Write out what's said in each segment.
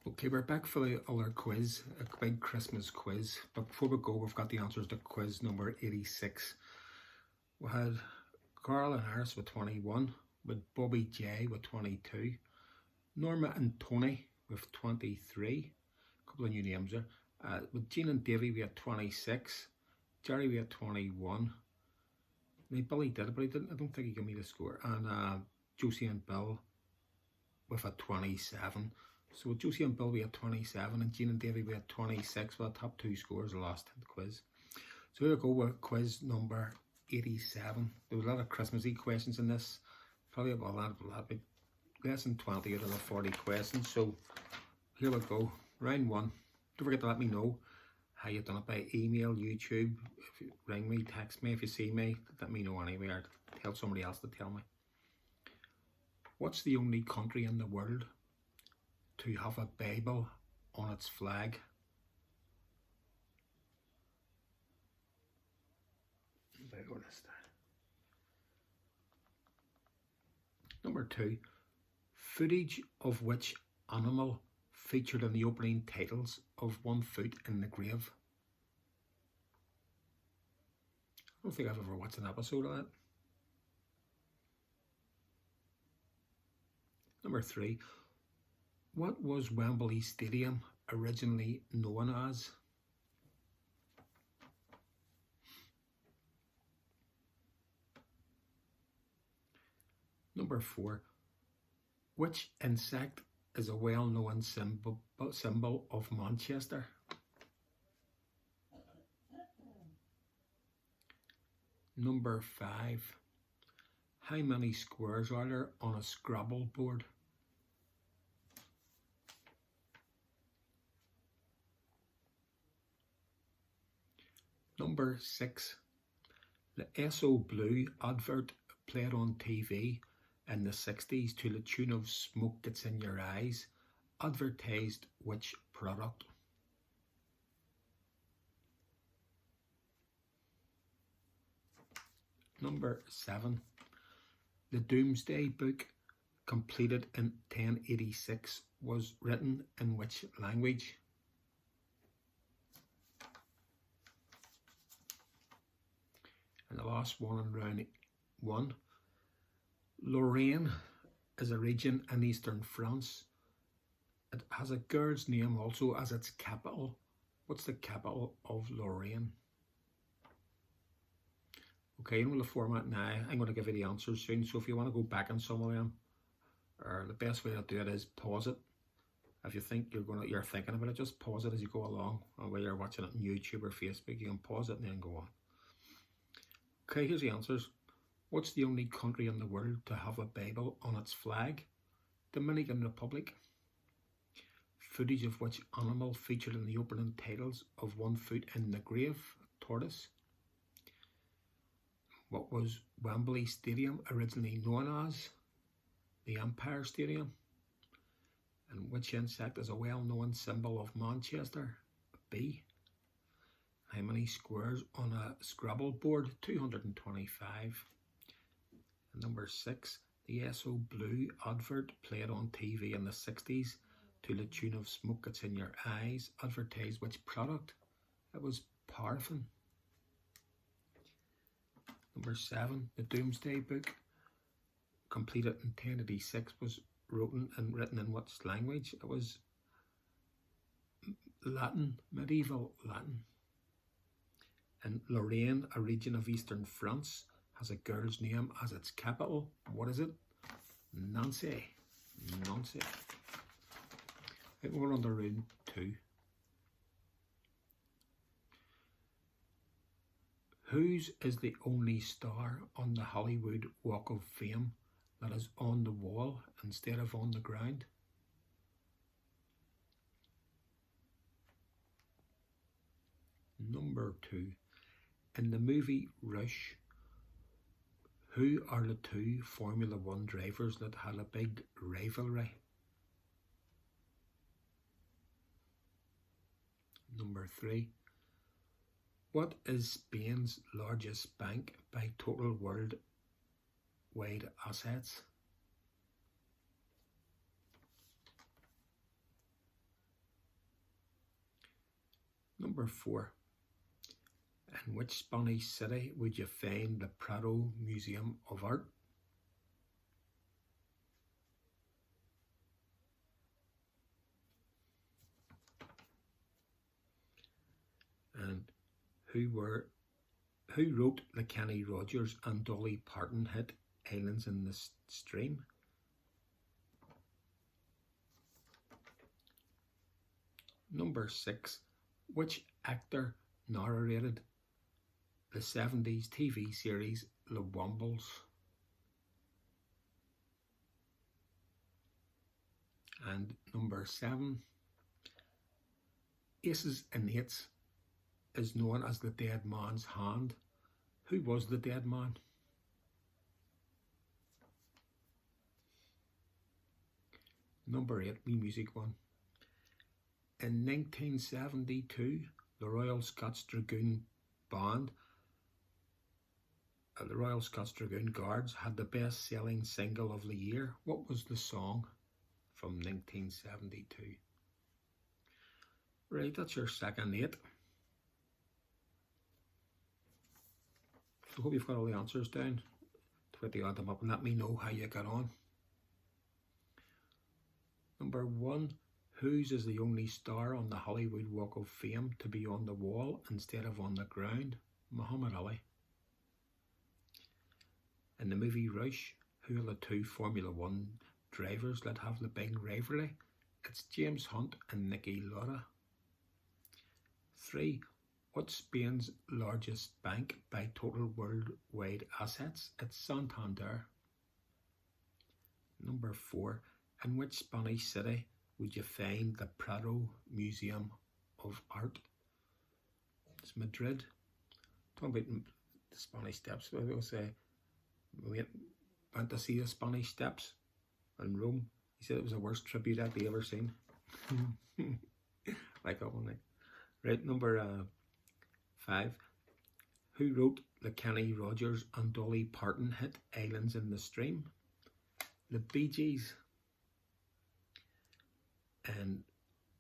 Okay, we're back for the other quiz, a big Christmas quiz. But before we go, we've got the answers to quiz number 86. We had Carl and Harris with 21, with Bobby J with 22, Norma and Tony with 23, a couple of new names there. With Jean and Davy we had 26, Jerry we had 21. Now Billy did it, but I don't think he gave me the score. And Josie and Bill with a 27. So with Josie and Bill we had 27 and Jean and Davy we had 26. Well, the top two scores lost in the quiz. So here we go with quiz number 87. There was a lot of Christmassy questions in this. Probably about a lot bit less than 20 out of the 40 questions. So here we go. Round one. Don't forget to let me know how you've done it by email, YouTube. If you ring me, text me, if you see me, let me know anyway, or tell somebody else to tell me. What's the only country in the world to have a Bible on its flag? Number two, footage of which animal featured in the opening titles of One Foot in the Grave? I don't think I've ever watched an episode of that. Number three, what was Wembley Stadium originally known as? Number four, which insect is a well-known symbol of Manchester? Number five, how many squares are there on a Scrabble board? Number six, the Esso Blue advert played on TV in the 60s to the tune of Smoke Gets in Your Eyes advertised which product? Number seven, the Domesday Book, completed in 1086, was written in which language? And the last one in round one, Lorraine is a region in eastern France. It has a girl's name also as its capital. What's the capital of Lorraine? Okay, you know the format now. I'm going to give you the answers soon. So if you want to go back on some of them, or the best way to do it is pause it. If you think you're thinking about it, just pause it as you go along. Or while you're watching it on YouTube or Facebook, you can pause it and then go on. Okay, here's the answers. What's the only country in the world to have a Bible on its flag? Dominican Republic. Footage of which animal featured in the opening titles of One Foot in the Grave? Tortoise. What was Wembley Stadium originally known as? The Empire Stadium. And which insect is a well-known symbol of Manchester? A bee. How many squares on a Scrabble board? 225. And number six, the Esso Blue advert played on TV in the 60s to the tune of Smoke Gets in Your Eyes advertised which product? It was paraffin. Number seven, the Domesday Book, completed in 1086, was written in what language? It was Latin, medieval Latin. And Lorraine, a region of eastern France, has a girl's name as its capital. What is it? Nancy. Nancy. I think we're on to round two. Whose is the only star on the Hollywood Walk of Fame that is on the wall instead of on the ground? Number two, in the movie Rush, who are the two Formula One drivers that had a big rivalry? Number three, what is Spain's largest bank by total worldwide assets? Number 4. In which Spanish city would you find the Prado Museum of Art? And who wrote the Kenny Rogers and Dolly Parton hit Islands in the Stream? Number 6. Which actor narrated the 70s TV series The Wombles? And number 7. Aces and Eights is known as the Dead Man's Hand. Who was the dead man? Number 8, wee music one. In 1972, the Royal Scots Dragoon Band, the Royal Scots Dragoon Guards, had the best-selling single of the year. What was the song from 1972? Right, that's your second 8. So I hope you've got all the answers down. Tweet add them up and let me know how you got on. Number 1. Whose is the only star on the Hollywood Walk of Fame to be on the wall instead of on the ground? Muhammad Ali. In the movie Rush, who are the 2 Formula 1 drivers that have the big rivalry? It's James Hunt and Niki Lauda. 3. What's Spain's largest bank by total worldwide assets? It's Santander. Number 4. In which Spanish city would you find the Prado Museum of Art? It's Madrid. Talking about the Spanish Steps, I will say we went to see the Spanish Steps in Rome. He said it was the worst tribute act he ever seen. Like that one, like. Right, number 5. Who wrote the Kenny Rogers and Dolly Parton hit Islands in the Stream? The Bee Gees. And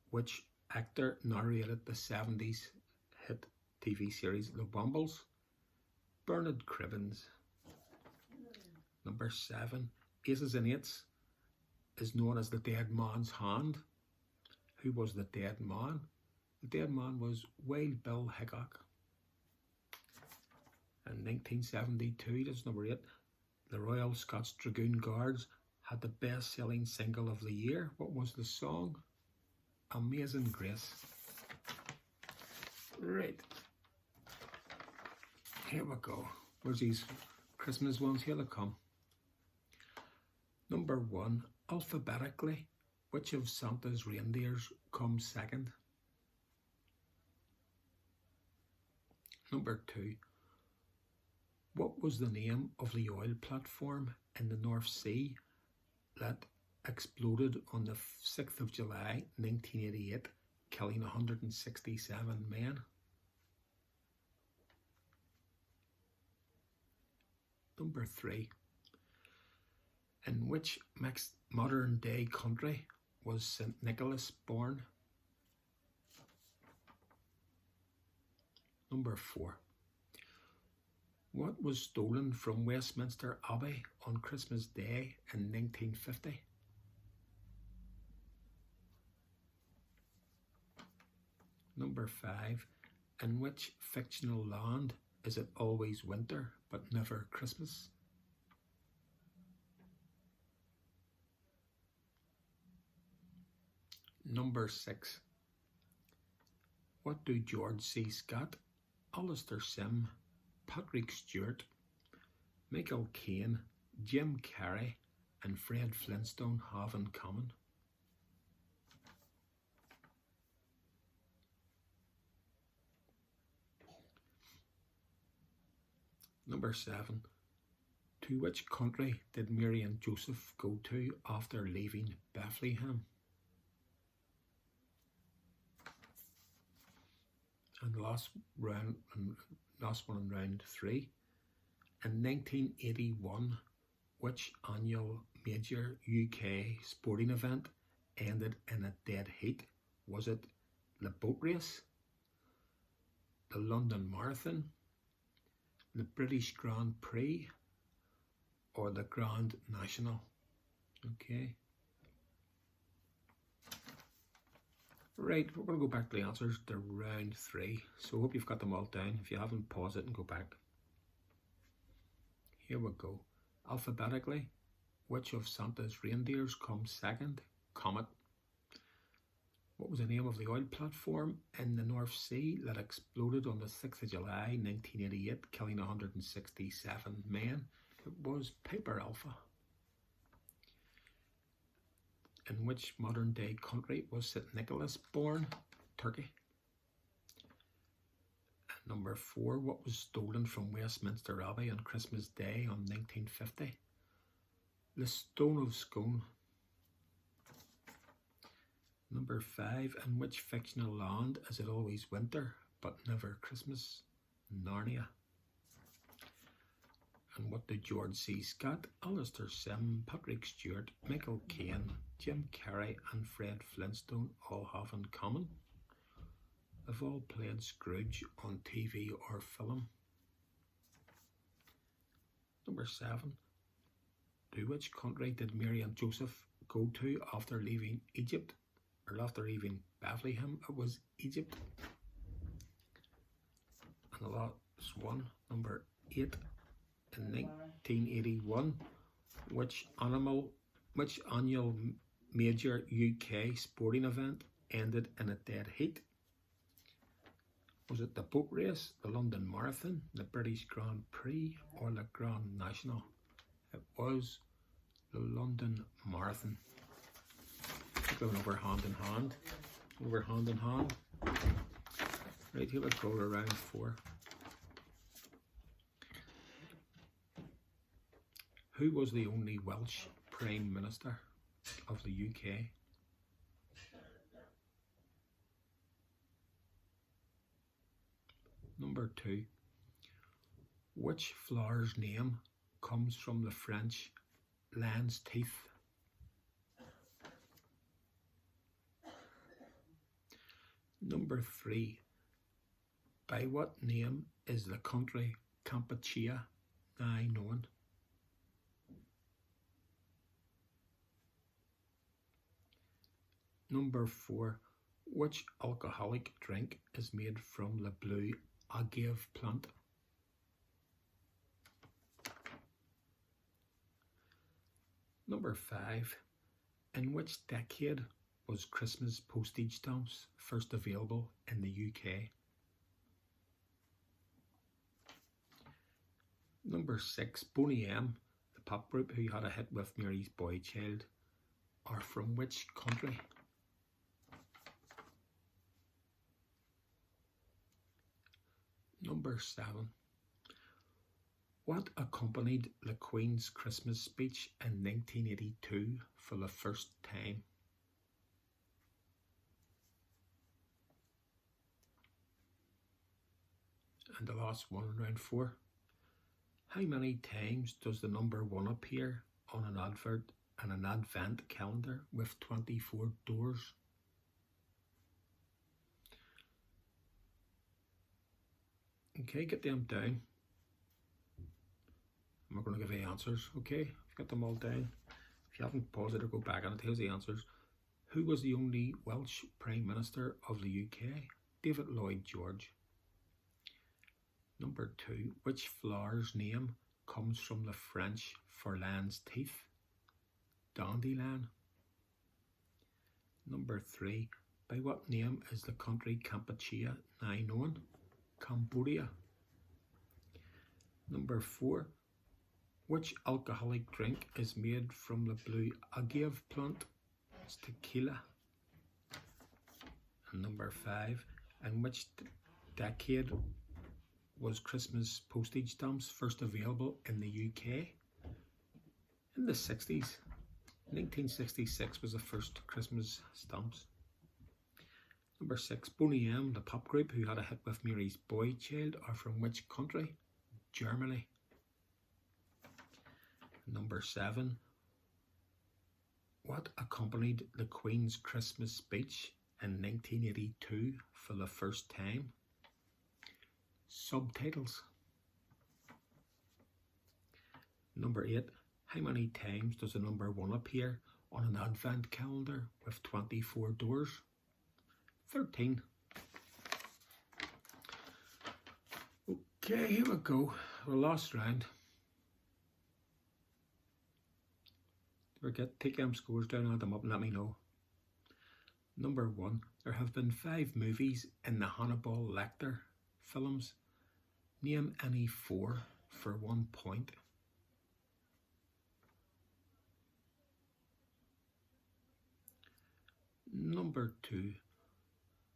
which actor narrated the 70s hit TV series The Wombles? Bernard Cribbins. Number 7. Aces and Eights is known as the Dead Man's Hand. Who was the dead man? The dead man was Wild Bill Hickok. In 1972, that's number 8, the Royal Scots Dragoon Guards had the best-selling single of the year. What was the song? Amazing Grace. Right. Here we go. Where's these Christmas ones? Here they come. Number 1. Alphabetically, which of Santa's reindeers comes second? Number 2. What was the name of the oil platform in the North Sea that exploded on the 6th of July 1988, killing 167 men? Number 3. In which modern day country was St. Nicholas born? Number 4. What was stolen from Westminster Abbey on Christmas Day in 1950? Number 5. In which fictional land is it always winter but never Christmas? Number 6. What do George C. Scott, Alistair Sim, Patrick Stewart, Michael Caine, Jim Carrey and Fred Flintstone have in common? Number 7. To which country did Mary and Joseph go to after leaving Bethlehem? And the last one in round 3. In 1981, which annual major UK sporting event ended in a dead heat? Was it the boat race, the London Marathon, the British Grand Prix, or the Grand National? Okay. Right, we're going to go back to the answers to round 3. So I hope you've got them all down. If you haven't, pause it and go back. Here we go. Alphabetically, which of Santa's reindeers comes second? Comet. What was the name of the oil platform in the North Sea that exploded on the 6th of July 1988, killing 167 men? It was Piper Alpha. In which modern day country was St. Nicholas born? Turkey. And number 4, what was stolen from Westminster Abbey on Christmas Day on 1950? The Stone of Scone. Number 5, in which fictional land is it always winter but never Christmas? Narnia. And what did George C. Scott, Alistair Sim, Patrick Stewart, Michael Caine, Jim Carrey and Fred Flintstone all have in common? They've all played Scrooge on TV or film. Number 7. To which country did Mary and Joseph go to after leaving Egypt? Or after leaving Bethlehem? It was Egypt. And the last one, number 8. In 1981, which annual major UK sporting event ended in a dead heat? Was it the boat race, the London Marathon, the British Grand Prix, or the Grand National? It was the London Marathon. Going over hand in hand. Over hand in hand. Right, here we go to round 4. Who was the only Welsh Prime Minister of the UK? Number 2. Which flower's name comes from the French lion's teeth? Number 3. By what name is the country Kampuchea now known? Number 4. Which alcoholic drink is made from the blue agave plant? Number 5. In which decade was Christmas postage stamps first available in the UK? Number 6. Boney M, the pop group who had a hit with Mary's Boy Child, are from which country? Number 7. What accompanied the Queen's Christmas speech in 1982 for the first time? And the last one, round 4. How many times does the number 1 appear on an advert and an advent calendar with 24 doors? Okay, get them down. I'm not going to give you answers, okay? I've got them all down. If you haven't paused it or go back on it, here's the answers. Who was the only Welsh Prime Minister of the UK? David Lloyd George. Number 2. Which flower's name comes from the French for lion's teeth? Dandelion. Number 3. By what name is the country Kampuchea now known? Cambodia. Number 4. Which alcoholic drink is made from the blue agave plant? It's tequila. And number 5. In which decade was Christmas postage stamps first available in the UK? In the 60s. 1966 was the first Christmas stamps. Number 6. Boney M, the pop group who had a hit with Mary's Boy Child, are from which country? Germany. Number 7. What accompanied the Queen's Christmas speech in 1982 for the first time? subtitles. Number 8. How many times does the number 1 appear on an advent calendar with 24 doors? 13. Okay, here we go. The last round. Take them scores down, add them up and let me know. Number 1. There have been 5 movies in the Hannibal Lecter films. Name any 4 for 1 point. Number 2.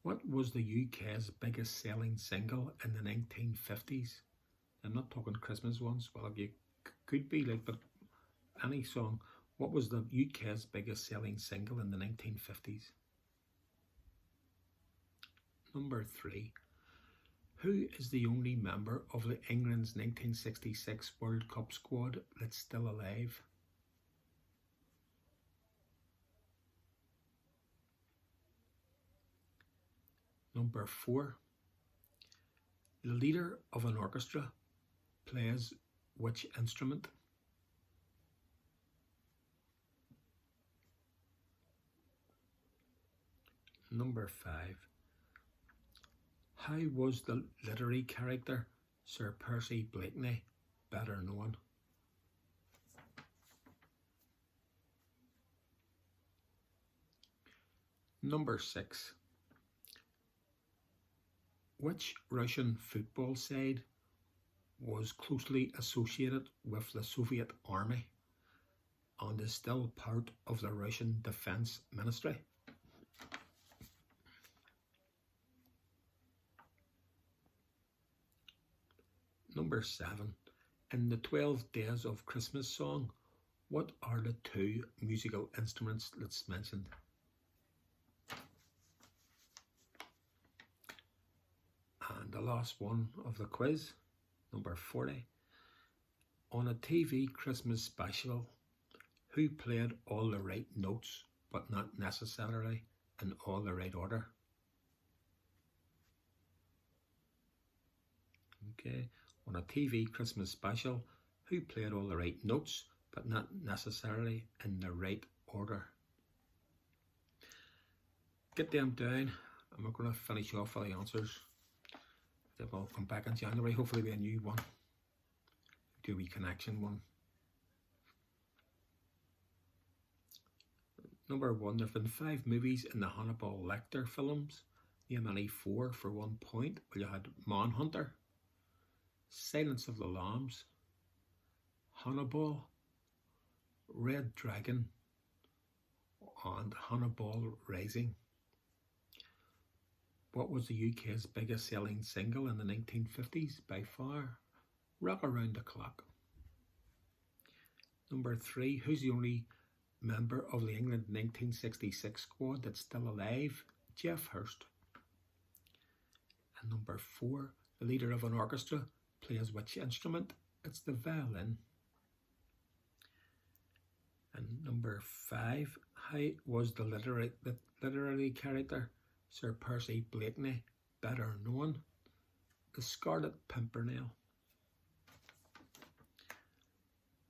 What was the UK's biggest selling single in the 1950s? I'm not talking Christmas ones, well, you could be like, but any song. What was the UK's biggest selling single in the 1950s? Number 3. Who is the only member of the England's 1966 World Cup squad that's still alive? Number 4. The leader of an orchestra plays which instrument? Number 5. How was the literary character Sir Percy Blakeney better known? Number 6. Which Russian football side was closely associated with the Soviet army and is still part of the Russian Defense Ministry? Number 7. In the 12 Days of Christmas song, what are the 2 musical instruments that's mentioned? And the last one of the quiz, number 40. On a TV Christmas special, who played all the right notes but not necessarily in all the right order? Okay. On a TV Christmas special, who played all the right notes but not necessarily in the right order? Get them down. I'm going to finish off with the answers. Then we'll come back in January, hopefully with a new one. Do a wee connection one. Number 1. There have been 5 movies in the Hannibal Lecter films. Name any 4 for 1 point. Well, you had Manhunter, Silence of the Lambs, Hannibal, Red Dragon, and Hannibal Rising. What was the UK's biggest selling single in the 1950s? By far, Rock Around the Clock. Number 3. Who's the only member of the England 1966 squad that's still alive? Geoff Hurst. And number 4. The leader of an orchestra plays which instrument? It's the violin. And number 5. How was the literary character Sir Percy Blakeney better known? The Scarlet Pimpernel.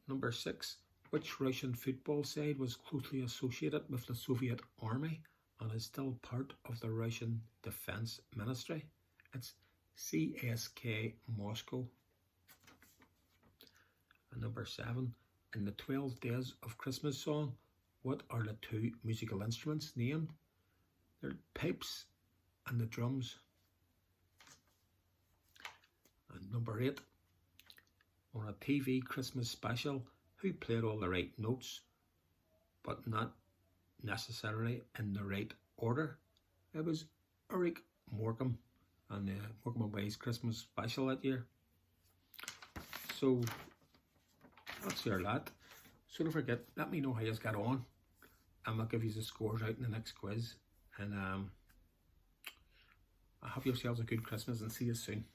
Number 6. Which Russian football side was closely associated with the Soviet army and is still part of the Russian Defense Ministry? It's CSKA Moscow. And number 7. In the 12 Days of Christmas song, what are the 2 musical instruments named? They're pipes and the drums. And number 8. On a TV Christmas special, who played all the right notes but not necessarily in the right order? It was Eric Morecambe and the Morecambe and Wise Christmas special that year. So that's your lot. So don't forget, let me know how you got on and I'll give you the scores out in the next quiz. And have yourselves a good Christmas and see you soon.